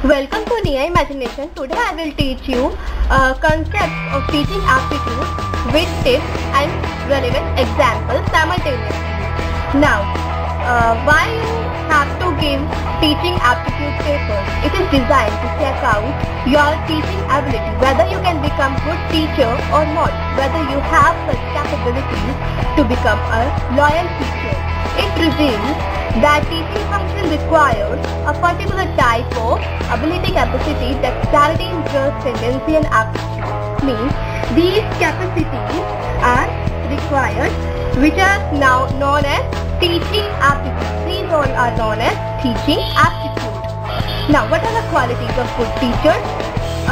Welcome to Nia Imagination. Today I will teach you concepts of teaching aptitude with tips and relevant examples simultaneously. Now, why you have to give teaching aptitude papers? It is designed to check out your teaching ability, whether you can become good teacher or not, whether you have such capabilities to become a loyal teacher. It reveals that teaching function requires a particular type of ability, capacity, dexterity, interest, tendency and aptitude. Means these capacities are required, which are now known as teaching aptitude. These all are known as teaching aptitude. Now, what are the qualities of good teachers?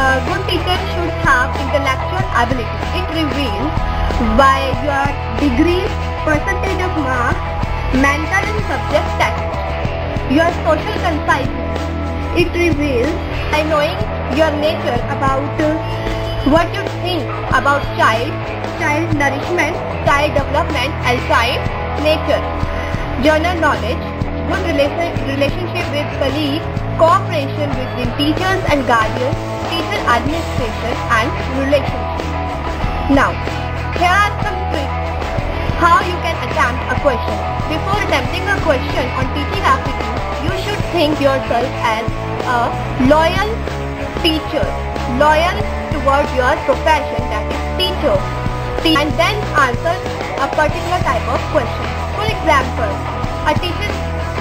A good teacher should have intellectual ability. It reveals by your degree, percentage of marks, mental and subject text. Your social conciseness. It reveals by knowing your nature about what you think about child nourishment, child development and child nature. General knowledge, good relationship with colleagues, cooperation between teachers and guardians, teacher administration and relationships. Now, here are some tricks how you can attempt a question. Before attempting a question on teaching aptitude, you should think yourself as a loyal teacher, loyal towards your profession, that is teacher, and then answer a particular type of question. For example, a teacher,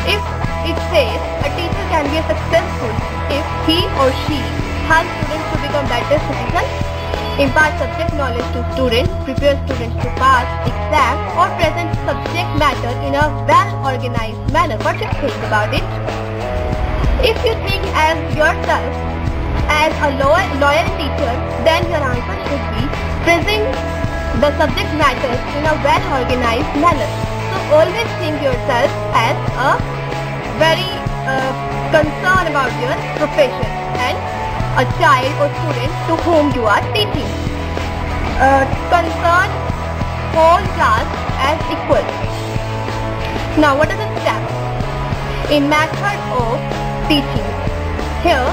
if it says a teacher can be successful if he or she helps students to become better citizens, impart subject knowledge to students, prepare students to pass exams, or present subject matter in a well-organized manner. What do you think about it? If you think as yourself as a loyal teacher, then your answer should be present the subject matter in a well-organized manner. So always think yourself as a very concerned about your profession and a child or student to whom you are teaching. Concern whole class as equal. Now, what are the steps in method of teaching? Here,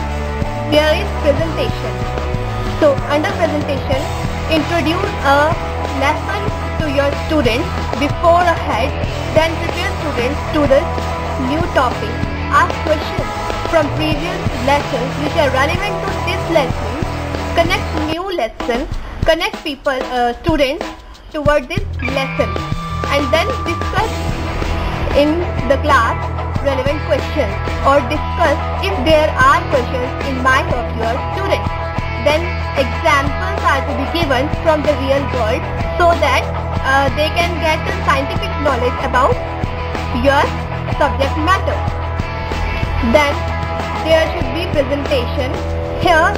there is presentation. So, under presentation, introduce a lesson to your students before ahead, then prepare students to the new topic. Ask questions from previous lessons which are relevant to this lesson, connect new lesson, connect students toward this lesson, and then discuss in the class relevant questions or discuss if there are questions in mind of your students. Then examples are to be given from the real world so that they can get a scientific knowledge about your subject matter. Then there should be presentation. Here,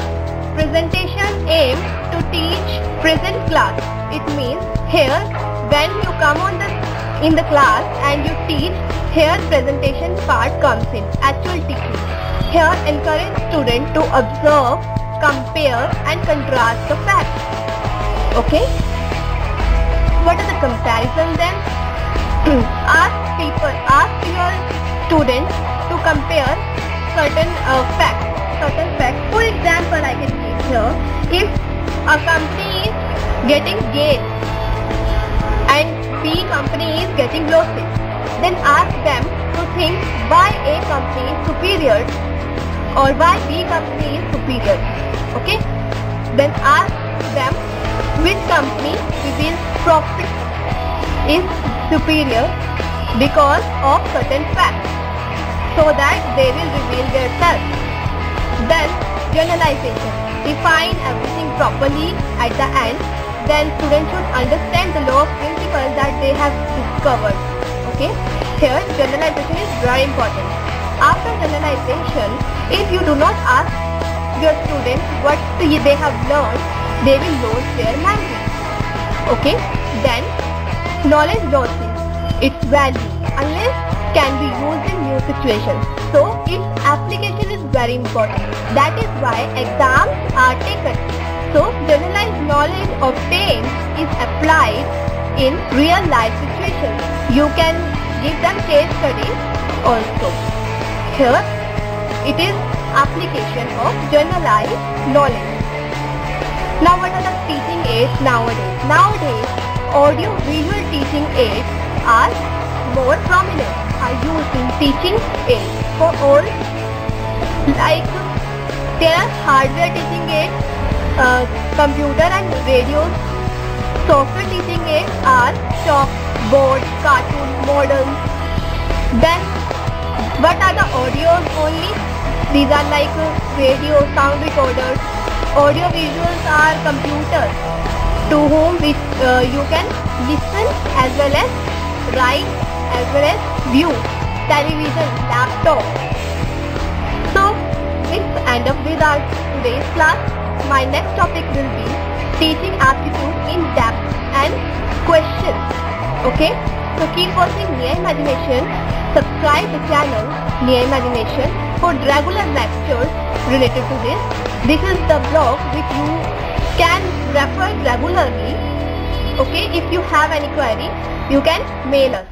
presentation aims to teach present class. It means here when you come in the class and you teach, here presentation part comes in, actual teaching. Here encourage students to observe, compare and contrast the facts. Okay? What are the comparison then? Ask your students to compare certain facts. For example, I can give here, if a company is getting gains and B company is getting losses, then ask them to think why A company is superior or why B company is superior. Okay? Then ask them which company reveals profit is superior because of certain facts, so that they will reveal their self. Then generalization. Define everything properly at the end. Then students should understand the law of principle that they have discovered. Okay? Here generalization is very important. After generalization, if you do not ask your students what they have learned, they will lose their memory. Okay? Then knowledge losses its value unless can be used in new situations. So its application is very important. That is why exams are taken. So generalized knowledge obtained is applied in real life situations. You can give them case studies also. Here it is application of generalized knowledge. Now what are the teaching aids nowadays? Nowadays, audio-visual teaching aids are more prominent, are used in teaching aids for all. Like there are hardware teaching aids, computer and radio. Software teaching aids are chalk, board, cartoon, models. Then what are the audios only? These are like radio, sound recorders. Audio visuals are computers to whom you can listen as well as write as well as view. Television, laptop. So it's end up with our today's class. My next topic will be teaching aptitude in depth and questions. Okay? So keep watching Nia Imagination. Subscribe the channel Nia Imagination for regular lectures related to this. This is the blog which you can refer regularly. Okay, if you have any query, you can mail us.